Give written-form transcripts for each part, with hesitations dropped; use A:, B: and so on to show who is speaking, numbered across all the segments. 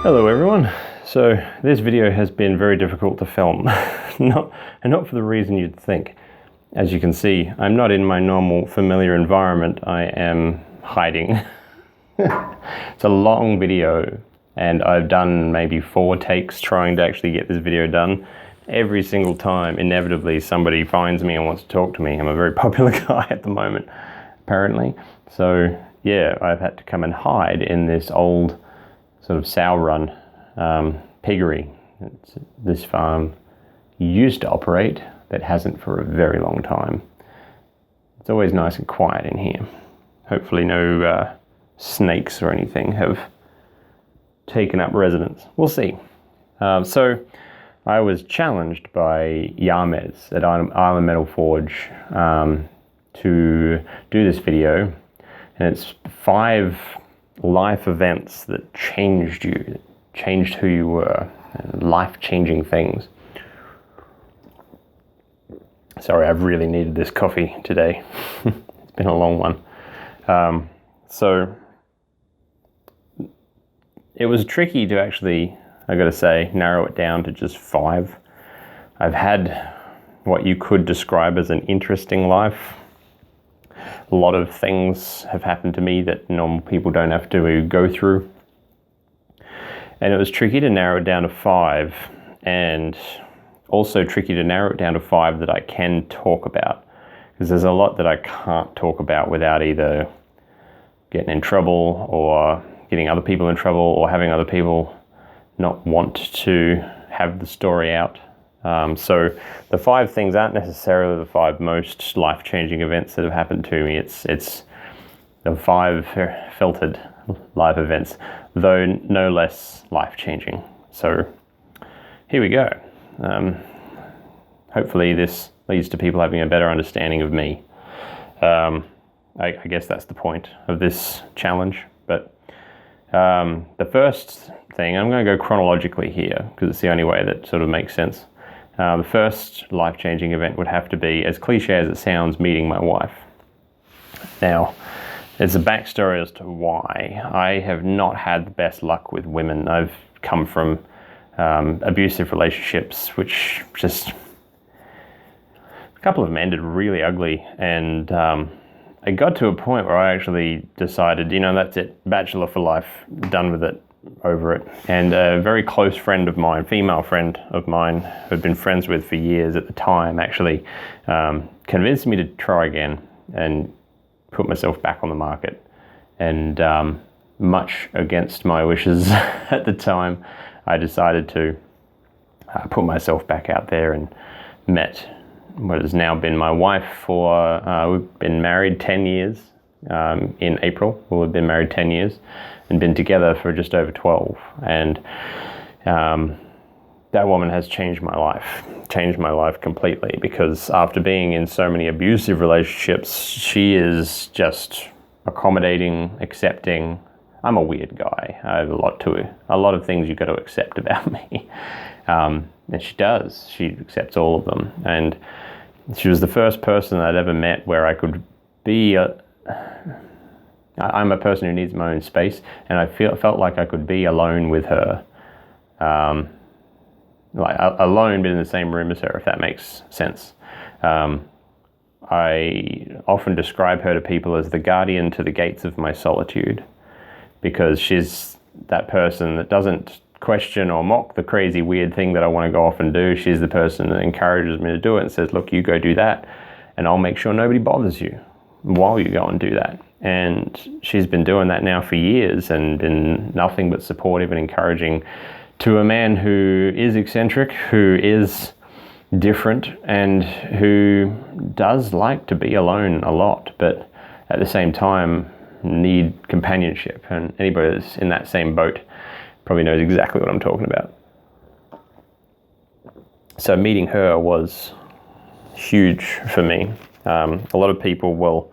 A: Hello everyone. So this video has been very difficult to film, not for the reason you'd think. As you can see, I'm not in my normal familiar environment. I am hiding. It's a long video and I've done maybe 4 takes trying to actually get this video done. Every single time, inevitably, somebody finds me and wants to talk to me. I'm a very popular guy at the moment, apparently. So yeah, I've had to come and hide in this old sort of sow run piggery. This farm used to operate, but hasn't for a very long time. It's always nice and quiet in here. Hopefully no snakes or anything have taken up residence. We'll see. So I was challenged by Yarmez at Island Metal Forge to do this video, and it's 5 life events that changed you, changed who you were, life-changing things. Sorry, I've really needed this coffee today. It's been a long one. So it was tricky to actually, I gotta say, narrow it down to just 5. I've had what you could describe as an interesting life. A lot of things have happened to me that normal people don't have to go through. And it was tricky to narrow it down to 5, and also tricky to narrow it down to 5 that I can talk about, because there's a lot that I can't talk about without either getting in trouble or getting other people in trouble or having other people not want to have the story out. So the 5 things aren't necessarily the 5 most life-changing events that have happened to me. It's the 5 filtered life events, though no less life-changing. So here we go. Hopefully this leads to people having a better understanding of me. I guess that's the point of this challenge. But the first thing, I'm going to go chronologically here because it's the only way that sort of makes sense. The first life-changing event would have to be, as cliche as it sounds, meeting my wife. Now, there's a backstory as to why. I have not had the best luck with women. I've come from abusive relationships, which just, a couple of them ended really ugly, and I got to a point where I actually decided, you know, that's it, bachelor for life, done with it, over it. And a very close friend of mine, female friend of mine, who I'd been friends with for years at the time, actually convinced me to try again and put myself back on the market. And much against my wishes at the time, I decided to put myself back out there and met what has now been my wife for, we've been married 10 years. In April, we'll have been married 10 years and been together for just over 12. And that woman has changed my life completely, because after being in so many abusive relationships, she is just accommodating, accepting. I'm a weird guy. I have a lot of things you've got to accept about me. And she does. She accepts all of them. And she was the first person I'd ever met where I could be I'm a person who needs my own space, and I felt like I could be alone with her, like alone but in the same room as her, if that makes sense. I often describe her to people as the guardian to the gates of my solitude, because she's that person that doesn't question or mock the crazy weird thing that I want to go off and do. She's the person that encourages me to do it and says, look, you go do that, and I'll make sure nobody bothers you while you go and do that. And she's been doing that now for years and been nothing but supportive and encouraging to a man who is eccentric, who is different, and who does like to be alone a lot, but at the same time need companionship. And anybody that's in that same boat probably knows exactly what I'm talking about. So meeting her was huge for me. A lot of people will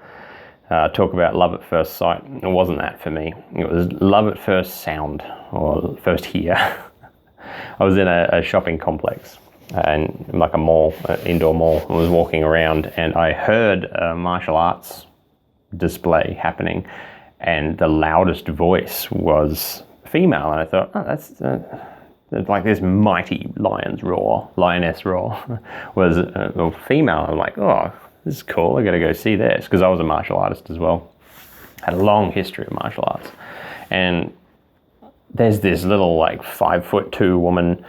A: talk about love at first sight. It wasn't that for me. It was love at first sound, or first hear. I was in a shopping complex, and like a mall, indoor mall. I was walking around and I heard a martial arts display happening, and the loudest voice was female, and I thought, oh, that's like this mighty lioness roar was a female. I'm like, oh, this is cool. I got to go see this, because I was a martial artist as well. Had a long history of martial arts, and there's this little like 5'2" woman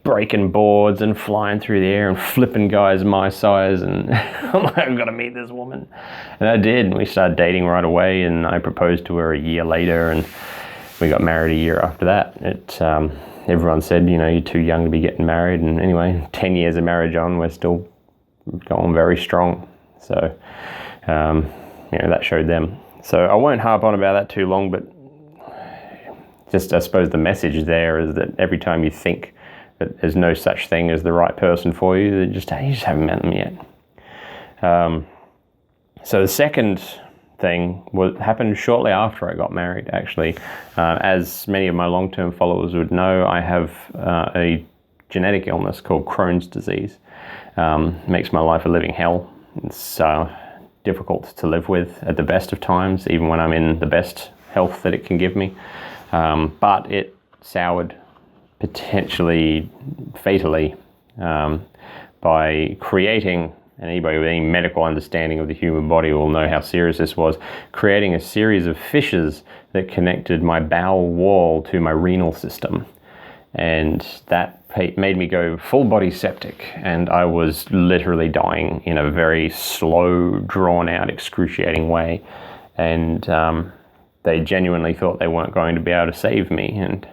A: breaking boards and flying through the air and flipping guys my size, and I'm like, I've got to meet this woman. And I did, and we started dating right away, and I proposed to her a year later, and we got married a year after that. Everyone said, you're too young to be getting married, and anyway, 10 years of marriage on, we're still going very strong. So, that showed them. So I won't harp on about that too long, but just, I suppose the message there is that every time you think that there's no such thing as the right person for you, you just haven't met them yet. So the second thing happened shortly after I got married, actually. As many of my long-term followers would know, I have a genetic illness called Crohn's Disease. Makes my life a living hell. It's difficult to live with at the best of times, even when I'm in the best health that it can give me. But it soured, potentially fatally, by creating, and anybody with any medical understanding of the human body will know how serious this was, creating a series of fissures that connected my bowel wall to my renal system. And that made me go full body septic, and I was literally dying in a very slow, drawn out, excruciating way. And they genuinely thought they weren't going to be able to save me. And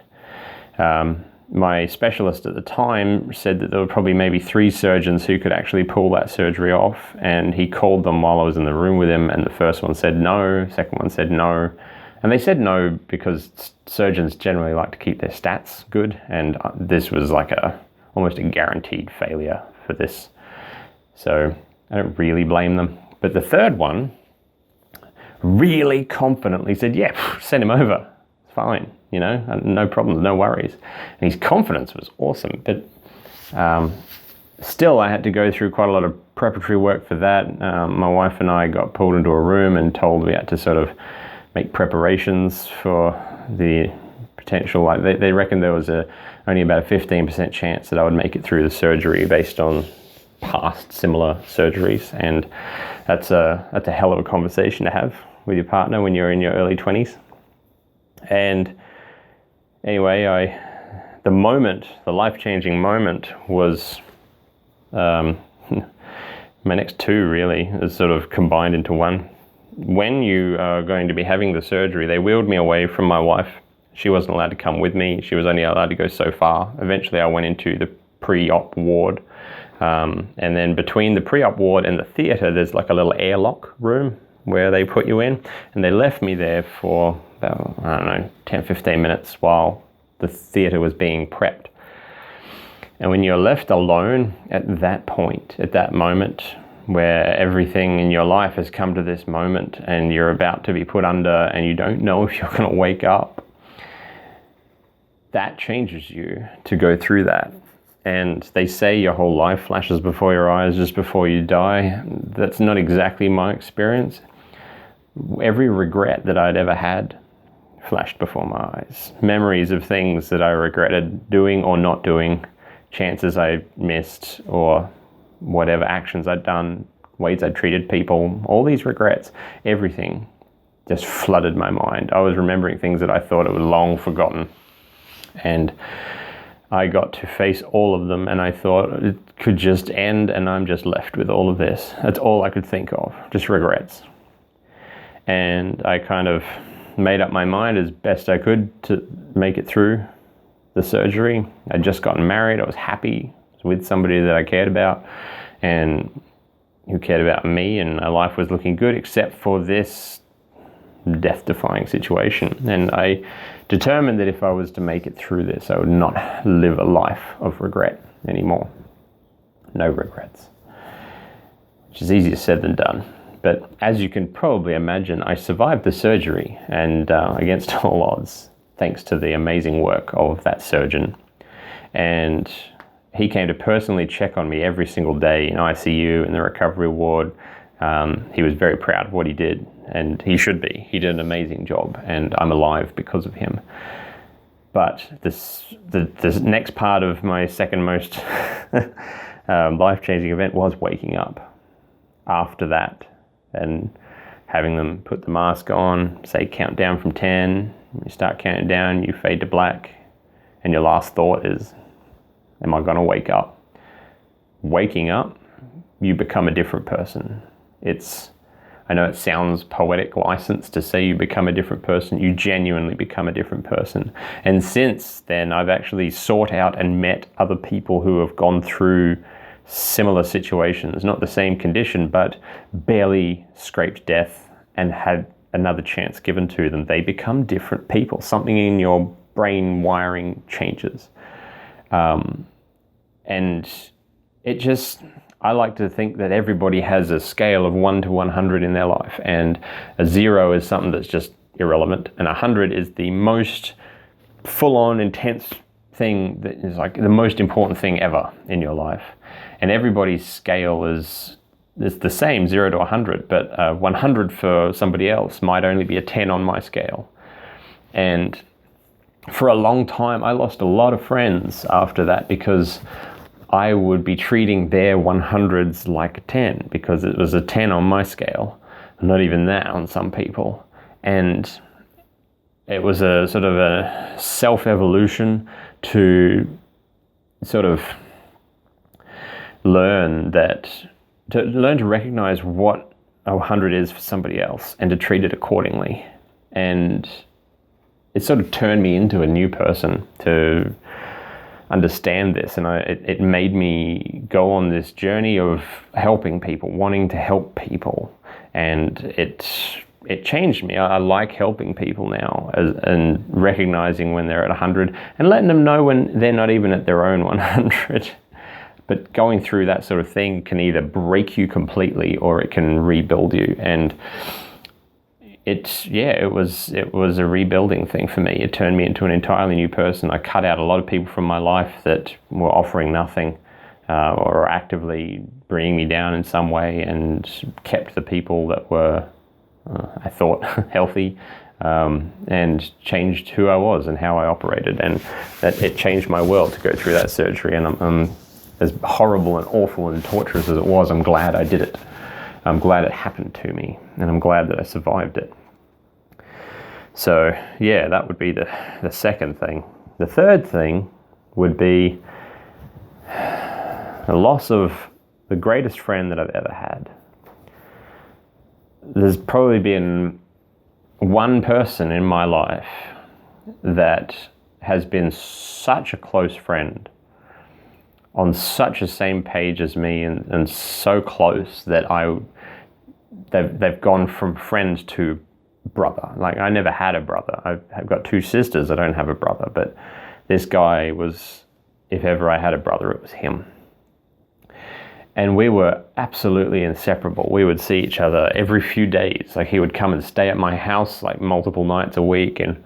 A: my specialist at the time said that there were probably maybe 3 surgeons who could actually pull that surgery off, and he called them while I was in the room with him, and the first one said no, second one said no. And they said no because surgeons generally like to keep their stats good, and this was like almost a guaranteed failure for this. So I don't really blame them. But the third one really confidently said, yeah, send him over. It's fine, no problems, no worries. And his confidence was awesome. But still, I had to go through quite a lot of preparatory work for that. My wife and I got pulled into a room and told we had to sort of make preparations for the potential. Like they reckon there was only about a 15% chance that I would make it through the surgery based on past similar surgeries, and that's a hell of a conversation to have with your partner when you're in your early 20s. And anyway, the life-changing moment was my next 2 really is sort of combined into one. When you are going to be having the surgery, they wheeled me away from my wife. She wasn't allowed to come with me. She was only allowed to go so far. Eventually I went into the pre-op ward. And then between the pre-op ward and the theatre, there's like a little airlock room where they put you in. And they left me there for about, 10, 15 minutes while the theatre was being prepped. And when you're left alone at that point, at that moment, where everything in your life has come to this moment and you're about to be put under and you don't know if you're going to wake up, that changes you to go through that. And they say your whole life flashes before your eyes just before you die. That's not exactly my experience. Every regret that I'd ever had flashed before my eyes. Memories of things that I regretted doing or not doing, chances I missed, or whatever actions I'd done, ways I'd treated people, all these regrets, everything just flooded my mind. I was remembering things that I thought I was long forgotten. And I got to face all of them, and I thought it could just end and I'm just left with all of this. That's all I could think of, just regrets. And I kind of made up my mind as best I could to make it through the surgery. I'd just gotten married. I was happy with somebody that I cared about and who cared about me, and my life was looking good except for this death-defying situation. And I determined that if I was to make it through this, I would not live a life of regret anymore. No regrets. Which is easier said than done. But as you can probably imagine, I survived the surgery, and against all odds, thanks to the amazing work of that surgeon. And he came to personally check on me every single day in ICU, in the recovery ward. He was very proud of what he did, and he should be. He did an amazing job, and I'm alive because of him. But the next part of my second most life-changing event was waking up after that and having them put the mask on, say count down from 10, you start counting down, you fade to black, and your last thought is, am I gonna wake up? Waking up, you become a different person. I know it sounds poetic license to say you become a different person. You genuinely become a different person. And since then, I've actually sought out and met other people who have gone through similar situations, not the same condition, but barely scraped death and had another chance given to them. They become different people. Something in your brain wiring changes. And it just, I like to think that everybody has a scale of 1 to 100 in their life, and a 0 is something that's just irrelevant, and 100 is the most full-on intense thing that is like the most important thing ever in your life. And everybody's scale is the same, 0 to 100, but 100 for somebody else might only be a 10 on my scale. And for a long time, I lost a lot of friends after that because I would be treating their 100s like a 10 because it was a 10 on my scale, not even that on some people. And it was a sort of a self-evolution to sort of learn to recognize what a 100 is for somebody else and to treat it accordingly. And it sort of turned me into a new person to understand this, and it made me go on this journey of helping people, wanting to help people, and it changed me. I like helping people now and recognizing when they're at 100 and letting them know when they're not even at their own 100. But going through that sort of thing can either break you completely or it can rebuild you. And it was a rebuilding thing for me. It turned me into an entirely new person. I cut out a lot of people from my life that were offering nothing or actively bringing me down in some way, and kept the people that were, I thought, healthy, and changed who I was and how I operated. And that it changed my world to go through that surgery. And I'm as horrible and awful and torturous as it was, I'm glad I did it. I'm glad it happened to me, and I'm glad that I survived it. So yeah, that would be the second thing. The third thing would be the loss of the greatest friend that I've ever had. There's probably been one person in my life that has been such a close friend, on such a same page as me, and so close that they've gone from friend to brother. Like, I never had a brother. I've got two sisters. I don't have a brother, but this guy was, if ever I had a brother, it was him. And we were absolutely inseparable. We would see each other every few days. Like, he would come and stay at my house like multiple nights a week, and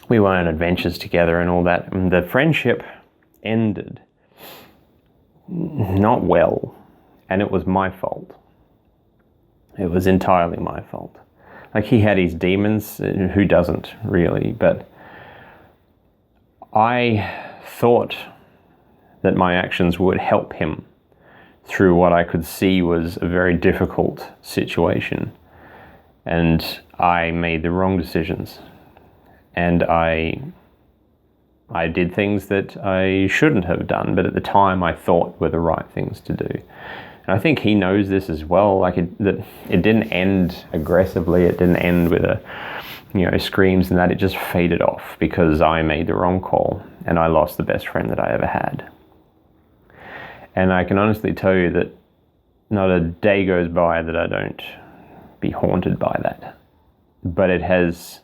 A: we went on adventures together and all that. And the friendship ended not well, and it was my fault. It was entirely my fault. Like, he had his demons, who doesn't really, but I thought that my actions would help him through what I could see was a very difficult situation, and I made the wrong decisions, and I did things that I shouldn't have done, but at the time I thought were the right things to do. And I think he knows this as well. Like, that it didn't end aggressively. It didn't end with screams and that. It just faded off because I made the wrong call, and I lost the best friend that I ever had. And I can honestly tell you that not a day goes by that I don't be haunted by that. But it has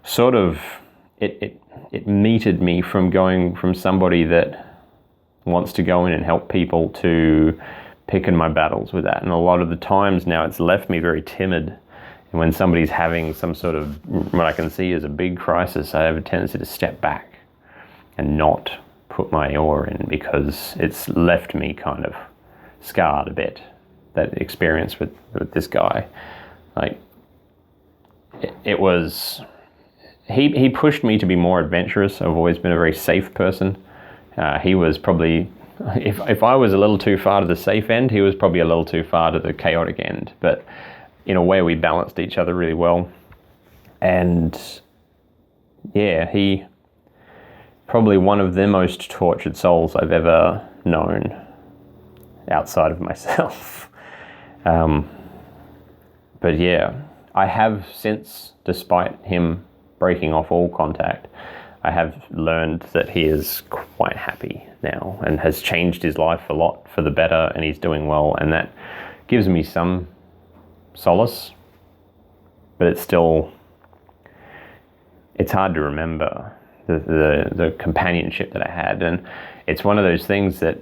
A: sort of, it meted me from going from somebody that wants to go in and help people to picking my battles with that. And a lot of the times now it's left me very timid. And when somebody's having some sort of, what I can see as a big crisis, I have a tendency to step back and not put my oar in, because it's left me kind of scarred a bit, that experience with this guy. Like, it was he pushed me to be more adventurous. I've always been a very safe person. He was probably, if I was a little too far to the safe end, he was probably a little too far to the chaotic end. But in a way, we balanced each other really well. And yeah, he probably one of the most tortured souls I've ever known outside of myself. But yeah, I have since, despite him breaking off all contact, I have learned that he is quite happy now and has changed his life a lot for the better, and he's doing well, and that gives me some solace. But it's hard to remember the companionship that I had, and it's one of those things that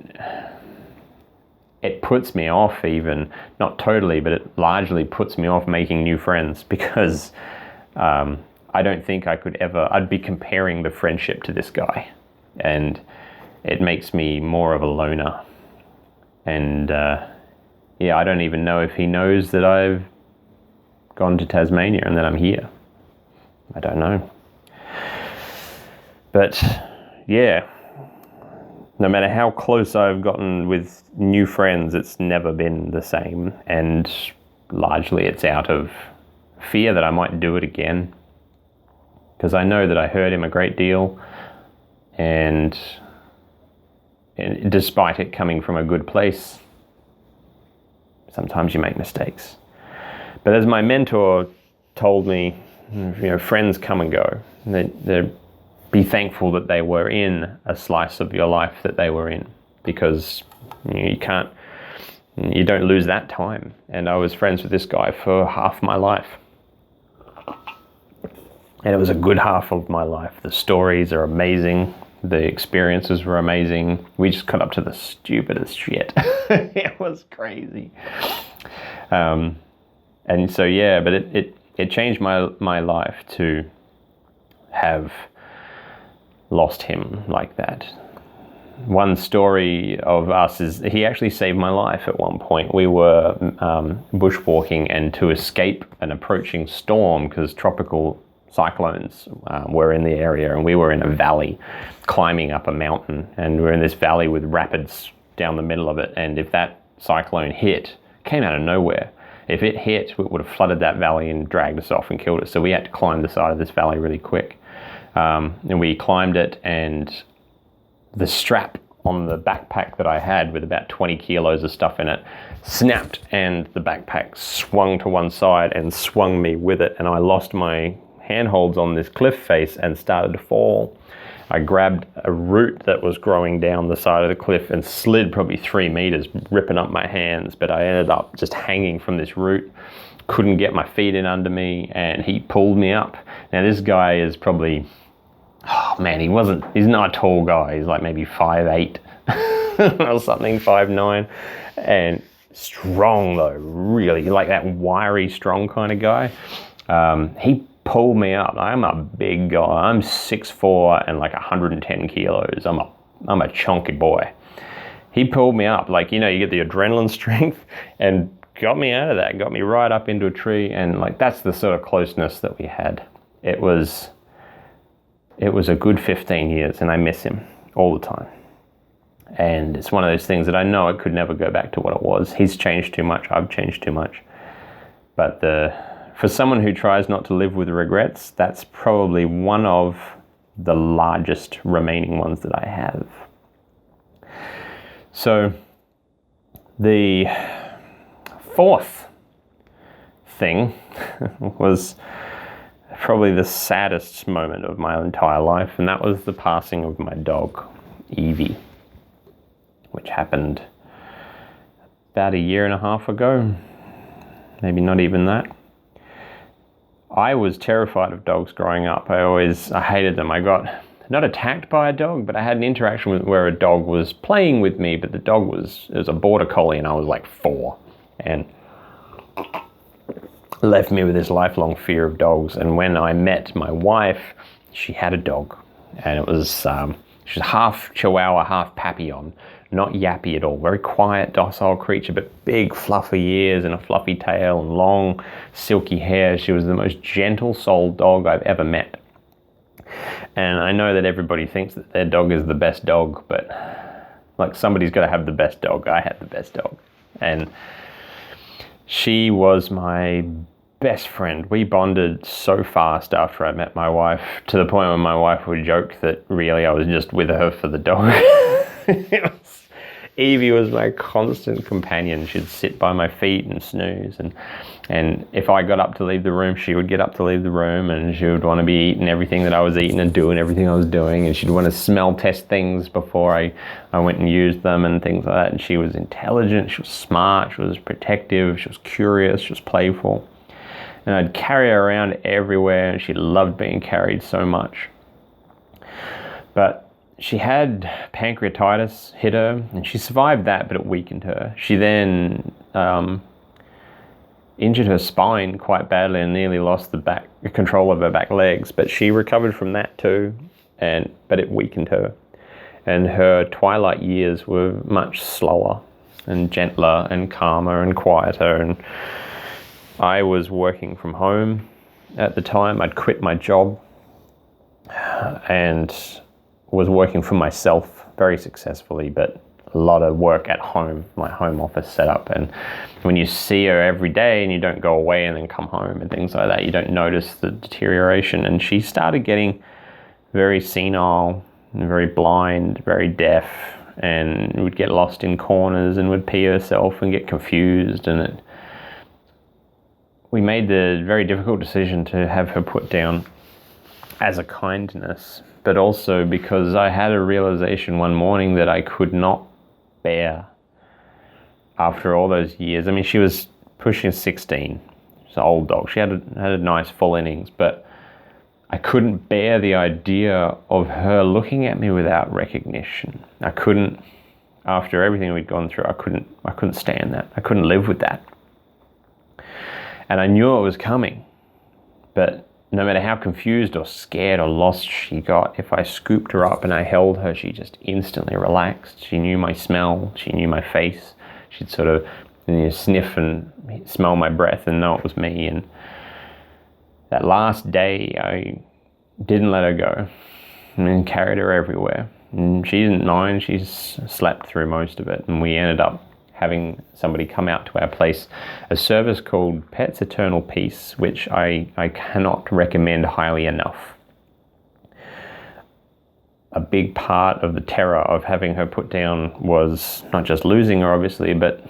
A: it puts me off, even not totally, but it largely puts me off making new friends, because I don't think I could ever, I'd be comparing the friendship to this guy, and it makes me more of a loner. And yeah, I don't even know if he knows that I've gone to Tasmania and that I'm here. I don't know. But yeah, no matter how close I've gotten with new friends, it's never been the same. And largely it's out of fear that I might do it again, because I know that I hurt him a great deal, and despite it coming from a good place, sometimes you make mistakes. But as my mentor told me, friends come and go. Be thankful that they were in a slice of your life that they were in, because you don't lose that time. And I was friends with this guy for half my life. And it was a good half of my life. The stories are amazing. The experiences were amazing. We just got up to the stupidest shit. It was crazy. And so, yeah, but it changed my life to have lost him like that. One story of us is he actually saved my life at one point. We were bushwalking, and to escape an approaching storm, because tropical cyclones were in the area, and we were in a valley climbing up a mountain, and we're in this valley with rapids down the middle of it, and if that cyclone came out of nowhere. If it hit, it would have flooded that valley and dragged us off and killed us. So we had to climb the side of this valley really quick. And we climbed it, and the strap on the backpack that I had with about 20 kilos of stuff in it snapped, and the backpack swung to one side and swung me with it, and I lost my handholds on this cliff face and started to fall. I grabbed a root that was growing down the side of the cliff and slid probably 3 meters, ripping up my hands, but I ended up just hanging from this root, couldn't get my feet in under me, and he pulled me up. Now this guy is probably, he's not a tall guy, he's like maybe 5'8", or something, 5'9", and strong though, really, like that wiry, strong kind of guy. He pulled me up. I'm a big guy. I'm 6'4" and like 110 kilos. I'm a chunky boy. He pulled me up, like, you get the adrenaline strength, and got me out of that, got me right up into a tree, and like that's the sort of closeness that we had. It was a good 15 years, and I miss him all the time. And it's one of those things that I know it could never go back to what it was. He's changed too much. I've changed too much. But for someone who tries not to live with regrets, that's probably one of the largest remaining ones that I have. So the fourth thing was probably the saddest moment of my entire life, and that was the passing of my dog, Evie, which happened about 1.5 years ago, maybe not even that. I was terrified of dogs growing up. I hated them. I got not attacked by a dog, but I had an interaction where a dog was playing with me, but the dog was a border collie, and I was like 4, and left me with this lifelong fear of dogs. And when I met my wife, she had a dog, and it was she was half Chihuahua, half Papillon, not yappy at all, very quiet, docile creature, but big fluffy ears and a fluffy tail and long silky hair. She was the most gentle-souled dog I've ever met. And I know that everybody thinks that their dog is the best dog, but like, somebody's got to have the best dog. I had the best dog. And she was my best friend. We bonded so fast after I met my wife, to the point where my wife would joke that really I was just with her for the dog. Evie was my constant companion. She'd sit by my feet and snooze, and if I got up to leave the room, she would get up to leave the room, and she would want to be eating everything that I was eating and doing everything I was doing, and she'd want to smell test things before I went and used them and things like that. And she was intelligent, she was smart, she was protective, she was curious, she was playful. And I'd carry her around everywhere, and she loved being carried so much. But she had pancreatitis hit her, and she survived that, but it weakened her. She then injured her spine quite badly and nearly lost the control of her back legs, but she recovered from that too, but it weakened her. And her twilight years were much slower and gentler and calmer and quieter. And I was working from home at the time. I'd quit my job and was working for myself very successfully, but a lot of work at home, my home office setup. And when you see her every day and you don't go away and then come home and things like that, you don't notice the deterioration. And she started getting very senile and very blind, very deaf, and would get lost in corners and would pee herself and get confused. And we made the very difficult decision to have her put down as a kindness, but also because I had a realization one morning that I could not bear after all those years. I mean, she was pushing 16. She's an old dog. She had a nice full innings, but I couldn't bear the idea of her looking at me without recognition. I couldn't, after everything we'd gone through, I couldn't stand that. I couldn't live with that. And I knew it was coming, but no matter how confused or scared or lost she got, if I scooped her up and I held her, she just instantly relaxed. She knew my smell. She knew my face. She'd sort of sniff and smell my breath and know it was me. And that last day, I didn't let her go and carried her everywhere. And she didn't mind. She slept through most of it. And we ended up having somebody come out to our place, a service called Pets Eternal Peace, which I cannot recommend highly enough. A big part of the terror of having her put down was not just losing her, obviously, but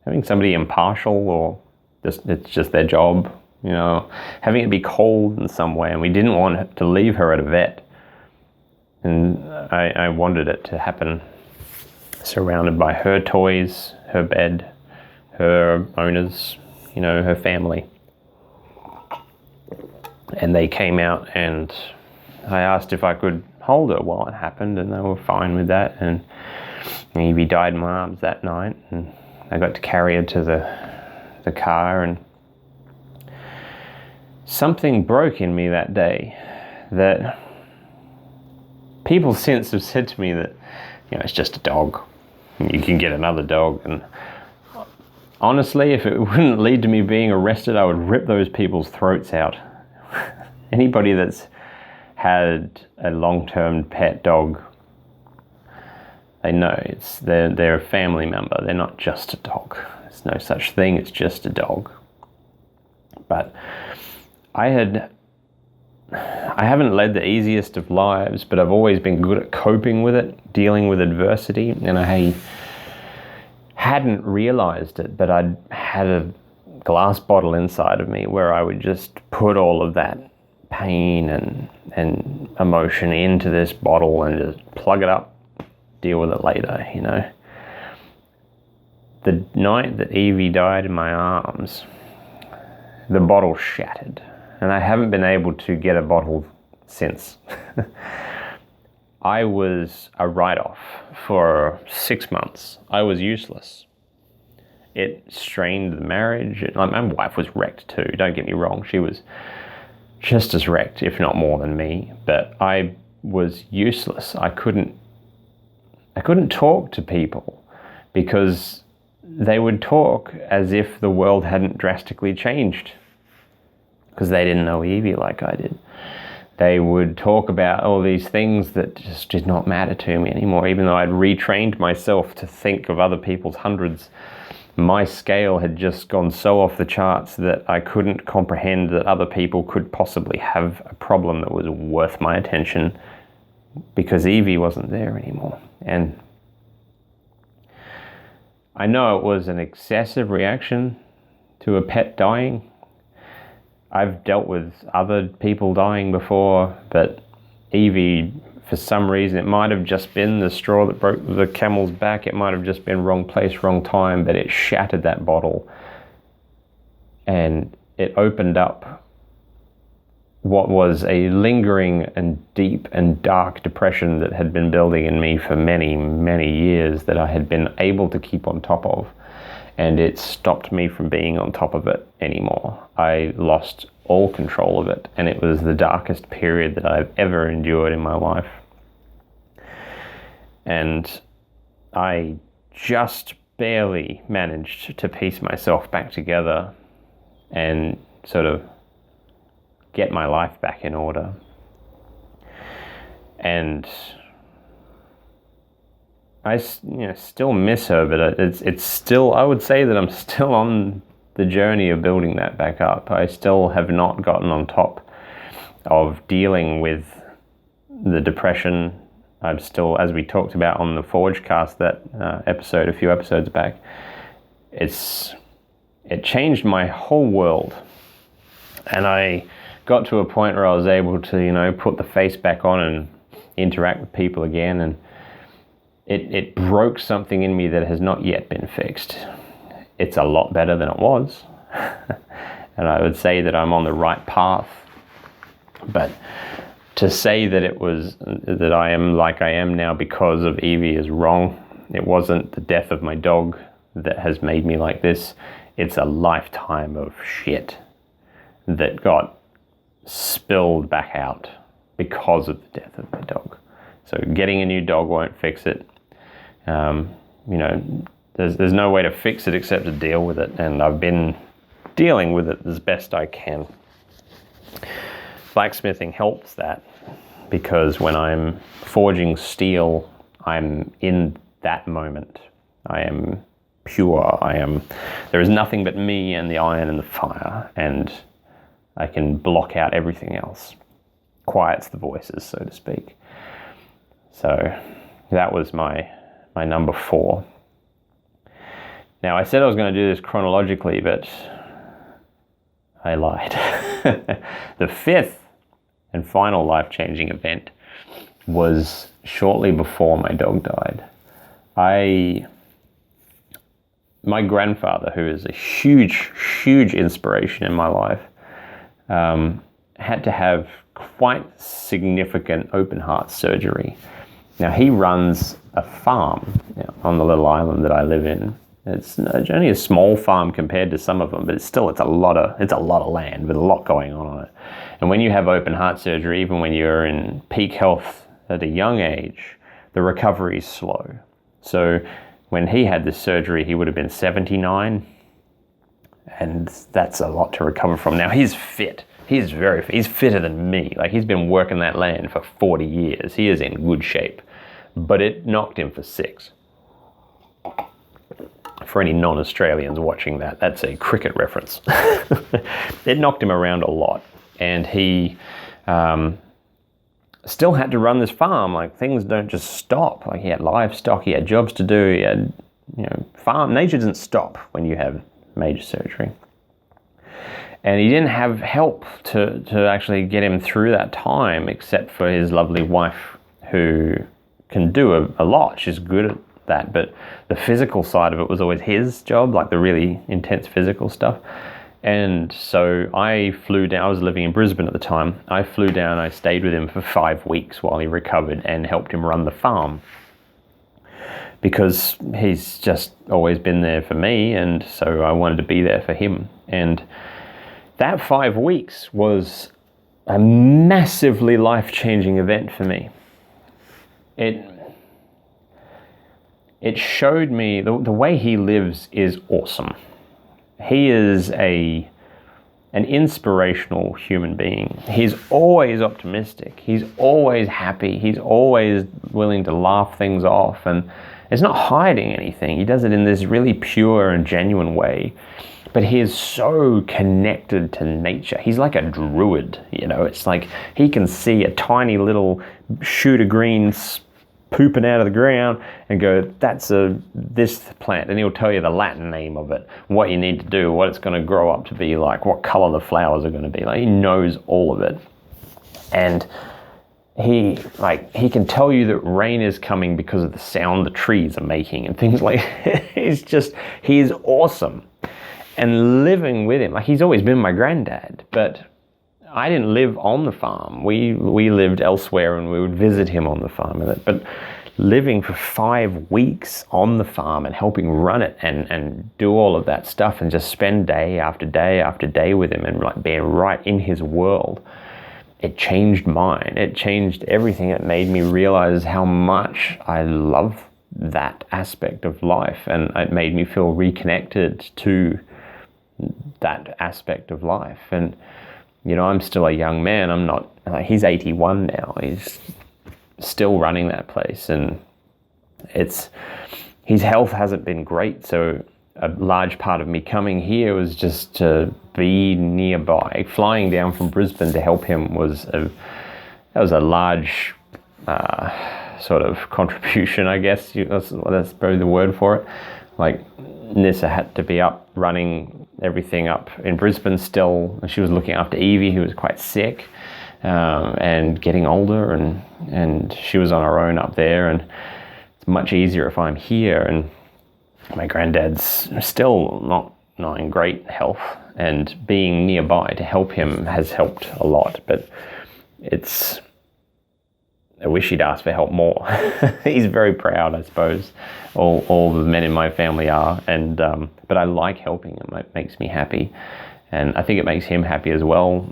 A: having somebody impartial, or it's just their job, having it be cold in some way. And we didn't want to leave her at a vet. And I wanted it to happen surrounded by her toys, her bed, her owners, her family. And they came out, and I asked if I could hold her while it happened, and they were fine with that. And Evie died in my arms that night, and I got to carry her to the car. And something broke in me that day that people since have said to me that, it's just a dog. You can get another dog. And honestly, if it wouldn't lead to me being arrested, I would rip those people's throats out. Anybody that's had a long-term pet dog, they know they're a family member. They're not just a dog. There's no such thing as just a dog. But I haven't led the easiest of lives, but I've always been good at coping with it, dealing with adversity. And I hadn't realized it, but I'd had a glass bottle inside of me where I would just put all of that pain and emotion into this bottle and just plug it up, deal with it later, The night that Evie died in my arms, the bottle shattered. And I haven't been able to get a bottle since. I was a write-off for 6 months. I was useless. It strained the marriage. My wife was wrecked too, don't get me wrong. She was just as wrecked, if not more than me. But I was useless. I couldn't talk to people because they would talk as if the world hadn't drastically changed, because they didn't know Evie like I did. they would talk about all these things that just did not matter to me anymore. Even though I'd retrained myself to think of other people's hundreds, my scale had just gone so off the charts that I couldn't comprehend that other people could possibly have a problem that was worth my attention, because Evie wasn't there anymore. And I know it was an excessive reaction to a pet dying. I've dealt with other people dying before, but Evie, for some reason, it might have just been the straw that broke the camel's back. It might have just been wrong place, wrong time, but it shattered that bottle. And it opened up what was a lingering and deep and dark depression that had been building in me for many, many years that I had been able to keep on top of. And it stopped me from being on top of it anymore. I lost all control of it, and it was the darkest period that I've ever endured in my life. And I just barely managed to piece myself back together and sort of get my life back in order. And I still miss her, but it's still, I would say that I'm still on the journey of building that back up. I still have not gotten on top of dealing with the depression. I'm still, as we talked about on the ForgeCast, that episode, a few episodes back, it changed my whole world. And I got to a point where I was able to, put the face back on and interact with people again, and it broke something in me that has not yet been fixed. It's a lot better than it was. And I would say that I'm on the right path. But to say that I am like I am now because of Evie is wrong. It wasn't the death of my dog that has made me like this. It's a lifetime of shit that got spilled back out because of the death of my dog. So getting a new dog won't fix it. There's no way to fix it except to deal with it, and I've been dealing with it as best I can. Blacksmithing helps that, because when I'm forging steel, I'm in that moment. I am pure. There is nothing but me and the iron and the fire, and I can block out everything else. Quiets the voices, so to speak. So that was my number 4. Now, I said I was going to do this chronologically, but I lied. The 5th and final life-changing event was shortly before my dog died. My grandfather, who is a huge, huge inspiration in my life, had to have quite significant open heart surgery. Now, he runs a farm on the little island that I live in. It's only a small farm compared to some of them, but it's a lot of land with a lot going on it. And when you have open heart surgery, even when you're in peak health at a young age, the recovery is slow. So when he had this surgery, he would have been 79, and that's a lot to recover from. Now, he's fit. He's fitter than me. Like, he's been working that land for 40 years. He is in good shape, but it knocked him for 6. For any non-Australians watching that, that's a cricket reference. It knocked him around a lot, and he still had to run this farm. Like, things don't just stop. Like, he had livestock, he had jobs to do, he had, farm. Nature doesn't stop when you have major surgery. And he didn't have help to actually get him through that time, except for his lovely wife, who can do a lot. She's good at that, but the physical side of it was always his job, like the really intense physical stuff. And so I flew down. I was living in Brisbane at the time. I flew down, I stayed with him for 5 weeks while he recovered and helped him run the farm, because he's just always been there for me, and so I wanted to be there for him. And that 5 weeks was a massively life-changing event for me. It showed me the way he lives is awesome. He is a an inspirational human being. He's always optimistic. He's always happy. He's always willing to laugh things off, and it's not hiding anything. He does it in this really pure and genuine way. But he is so connected to nature. He's like a druid, you know. It's like he can see a tiny little shoot of green pooping out of the ground and go, that's this plant, and he'll tell you the Latin name of it, what you need to do, what it's going to grow up to be like, what color the flowers are going to be like. He knows all of it. And he can tell you that rain is coming because of the sound the trees are making and things like he's awesome. And living with him, like, he's always been my granddad, but I didn't live on the farm. We lived elsewhere, and we would visit him on the farm. But living for 5 weeks on the farm and helping run it and do all of that stuff and just spend day after day after day with him and like being right in his world, it changed mine. It changed everything. It made me realize how much I love that aspect of life, and it made me feel reconnected to that aspect of life. And you know, I'm still a young man. I'm not, he's 81 now. He's still running that place, and his health hasn't been great. So a large part of me coming here was just to be nearby. Flying down from Brisbane to help him was a large sort of contribution, I guess. That's probably the word for it. Like, Nissa had to be up running everything up in Brisbane still. She was looking after Evie, who was quite sick and getting older, and she was on her own up there, and it's much easier if I'm here. And my granddad's still not in great health, and being nearby to help him has helped a lot, but I wish he'd asked for help more. He's very proud, I suppose. All the men in my family are, and but I like helping him. It makes me happy, and I think it makes him happy as well.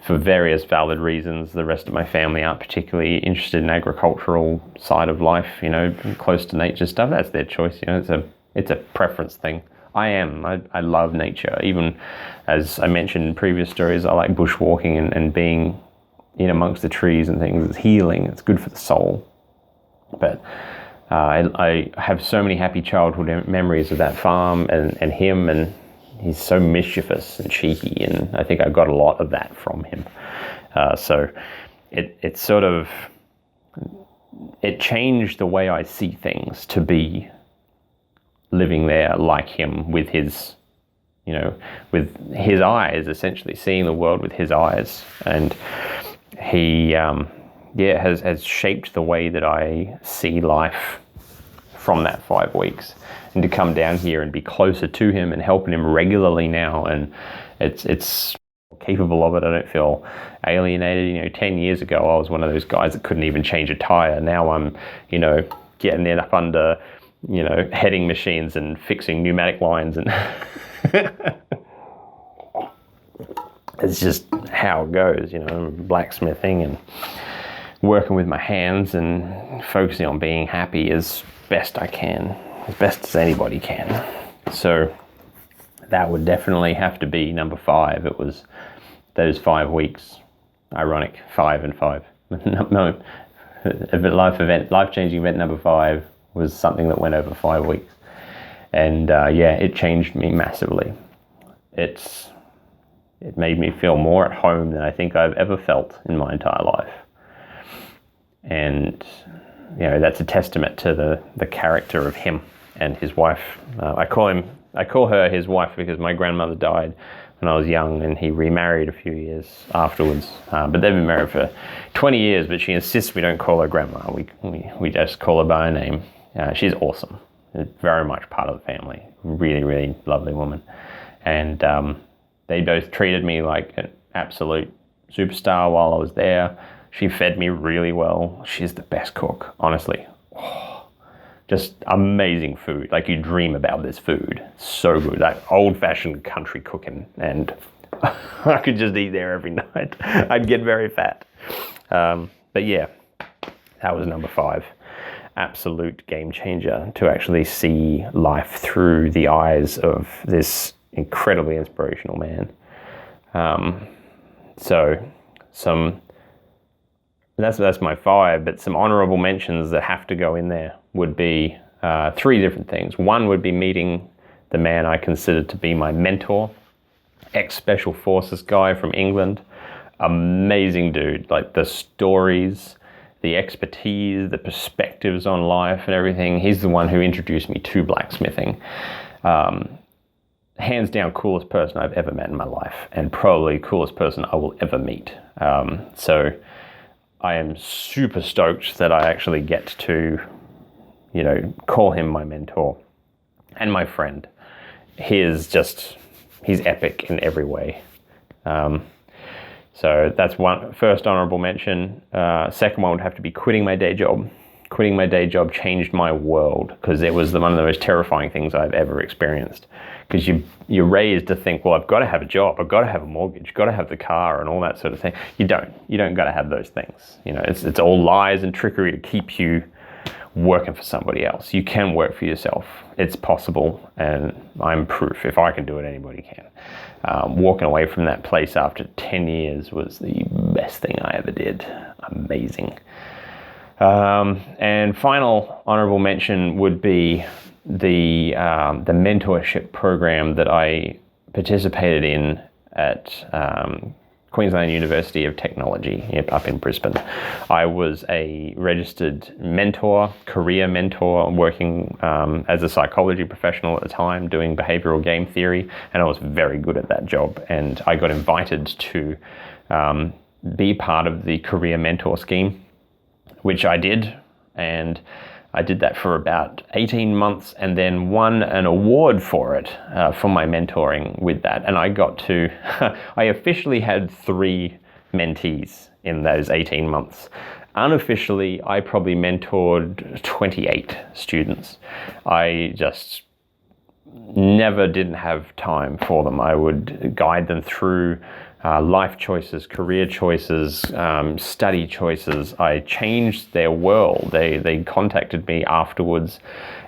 A: For various valid reasons, the rest of my family aren't particularly interested in agricultural side of life. You know, close to nature stuff. That's their choice. You know, it's a preference thing. I am. I love nature. Even as I mentioned in previous stories, I like bushwalking and being in amongst the trees and things. It's healing. It's good for the soul. But I have so many happy childhood memories of that farm and him, and he's so mischievous and cheeky, and I think I got a lot of that from him. So it sort of, it changed the way I see things to be living there like him, with his, you know, with his eyes, essentially seeing the world with his eyes. And he has shaped the way that I see life from that 5 weeks, and to come down here and be closer to him and helping him regularly now, and it's capable of it. I don't feel alienated. You know, 10 years ago I was one of those guys that couldn't even change a tire. Now I'm, you know, getting it up under, you know, heading machines and fixing pneumatic lines, and it's just how it goes, you know, blacksmithing and working with my hands and focusing on being happy as best I can, as best as anybody can. So that would definitely have to be number 5. It was those 5 weeks. Ironic, 5 and 5. No, life-changing event number 5 was something that went over 5 weeks. And it changed me massively. It made me feel more at home than I think I've ever felt in my entire life. And, you know, that's a testament to the character of him and his wife. I call her his wife because my grandmother died when I was young, and he remarried a few years afterwards. But they've been married for 20 years, but she insists we don't call her grandma. We just call her by her name. She's awesome. Very much part of the family. Really, really lovely woman. And they both treated me like an absolute superstar while I was there. She fed me really well. She's the best cook, honestly. Oh, just amazing food. Like, you dream about this food. So good. Like old-fashioned country cooking. And I could just eat there every night. I'd get very fat. But yeah, that was number 5. Absolute game changer to actually see life through the eyes of this incredibly inspirational man. That's my 5, but some honorable mentions that have to go in there would be 3 different things. One would be meeting the man I consider to be my mentor, ex-Special Forces guy from England. Amazing dude, like the stories, the expertise, the perspectives on life and everything. He's the one who introduced me to blacksmithing. Hands down, coolest person I've ever met in my life, and probably coolest person I will ever meet. So I am super stoked that I actually get to, call him my mentor and my friend. He's epic in every way. So that's first honorable mention. Second one would have to be quitting my day job. Quitting my day job changed my world, because it was one of the most terrifying things I've ever experienced. Because you're raised to think, well, I've got to have a job, I've got to have a mortgage, got to have the car and all that sort of thing. You don't got to have those things. It's all lies and trickery to keep you working for somebody else. You can work for yourself. It's possible, and I'm proof. If I can do it, anybody can. Walking away from that place after 10 years was the best thing I ever did. Amazing. And final honorable mention would be the mentorship program that I participated in at Queensland University of Technology up in Brisbane. I was a registered mentor, career mentor, working as a psychology professional at the time, doing behavioral game theory, and I was very good at that job. And I got invited to be part of the career mentor scheme, which I did, and I did that for about 18 months and then won an award for it, for my mentoring with that. And I got to, I officially had 3 mentees in those 18 months. Unofficially, I probably mentored 28 students. I just never didn't have time for them. I would guide them through life choices, career choices, study choices. I changed their world. They contacted me afterwards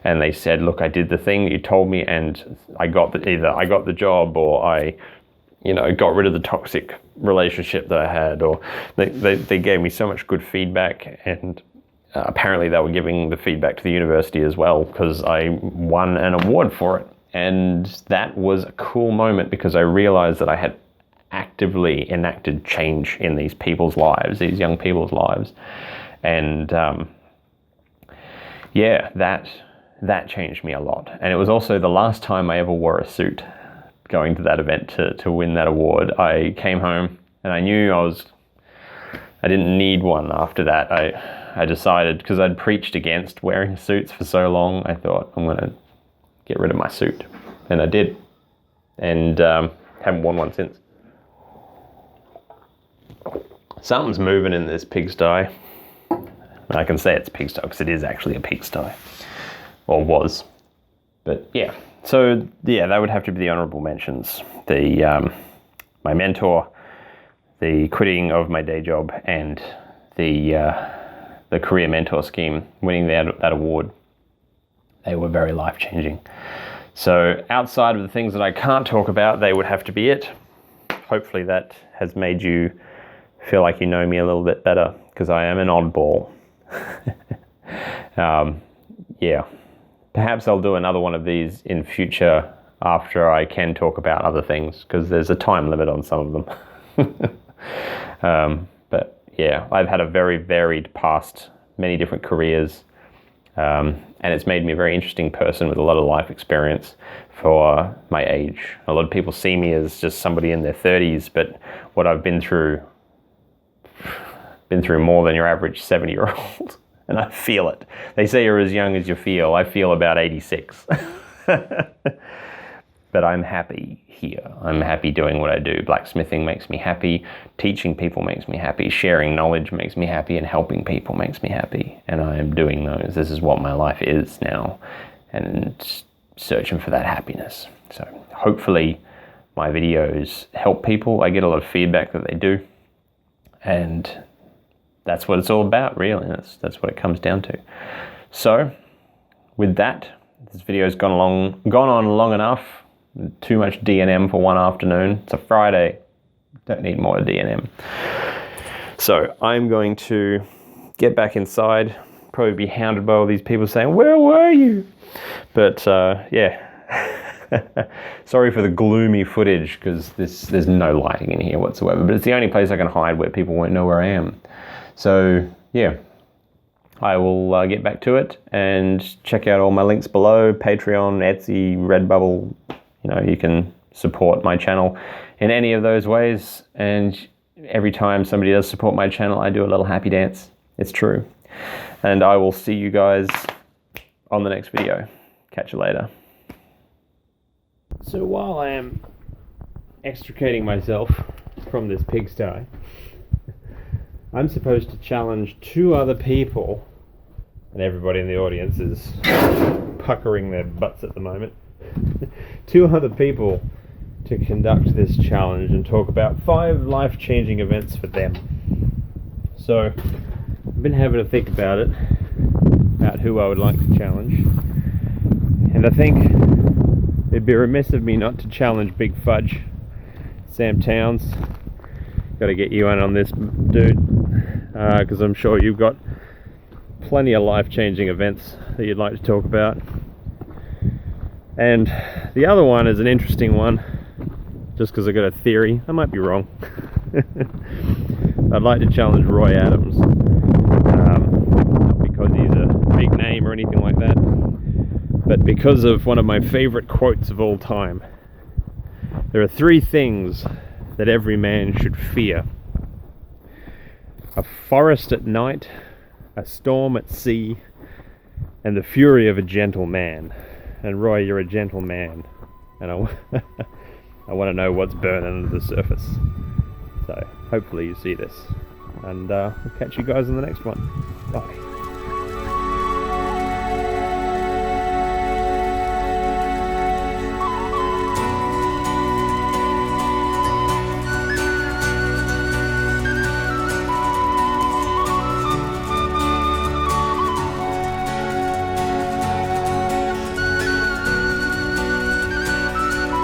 A: and they said, look, I did the thing that you told me, and either I got the job, or I got rid of the toxic relationship that I had, or they gave me so much good feedback. And apparently they were giving the feedback to the university as well, because I won an award for it. And that was a cool moment, because I realized that I had actively enacted change in these people's lives, these young people's lives. And that changed me a lot. And it was also the last time I ever wore a suit going to that event to win that award. I came home and I knew I didn't need one after that. I decided, because I'd preached against wearing suits for so long, I thought, I'm going to get rid of my suit. And I did. And haven't worn one since. Something's moving in this pigsty. I can say it's pigsty because it is actually a pigsty. Or was. But yeah. So yeah, that would have to be the honorable mentions. My mentor, the quitting of my day job, and the career mentor scheme, winning that award. They were very life-changing. So outside of the things that I can't talk about, they would have to be it. Hopefully that has made you feel like you know me a little bit better, because I am an oddball. Yeah. Perhaps I'll do another one of these in future after I can talk about other things, because there's a time limit on some of them. But yeah, I've had a very varied past, many different careers, and it's made me a very interesting person with a lot of life experience for my age. A lot of people see me as just somebody in their 30s, but what I've been through more than your average 70-year-old. And I feel it. They say you're as young as you feel. I feel about 86. But I'm happy here. I'm happy doing what I do. Blacksmithing makes me happy. Teaching people makes me happy. Sharing knowledge makes me happy. And helping people makes me happy. And I am doing those. This is what my life is now. And searching for that happiness. So hopefully my videos help people. I get a lot of feedback that they do. And that's what it's all about, really. That's what it comes down to. So, with that, this video's gone on long enough. Too much D&M for one afternoon. It's a Friday. Don't need more D&M. So I'm going to get back inside. Probably be hounded by all these people saying, "Where were you?" But yeah. Sorry for the gloomy footage, because there's no lighting in here whatsoever. But it's the only place I can hide where people won't know where I am. So yeah. I will get back to it, and check out all my links below. Patreon, Etsy, Redbubble. You know, you can support my channel in any of those ways. And every time somebody does support my channel, I do a little happy dance. It's true. And I will see you guys on the next video. Catch you later. So while I am extricating myself from this pigsty, I'm supposed to challenge 2 other people, and everybody in the audience is puckering their butts at the moment. 2 other people to conduct this challenge and talk about 5 life-changing events for them. So I've been having to think about it, about who I would like to challenge, and I think it'd be remiss of me not to challenge Big Fudge, Sam Towns. Got to get you in on this, dude, because I'm sure you've got plenty of life-changing events that you'd like to talk about. And the other one is an interesting one, just because I got a theory. I might be wrong. I'd like to challenge Roy Adams, not because he's a big name or anything like that, but because of one of my favorite quotes of all time. There are 3 things that every man should fear: a forest at night, a storm at sea, and the fury of a gentle man. And Roy, you're a gentle man, and I want to know what's burning under the surface. So hopefully you see this, and we'll catch you guys in the next one. Bye.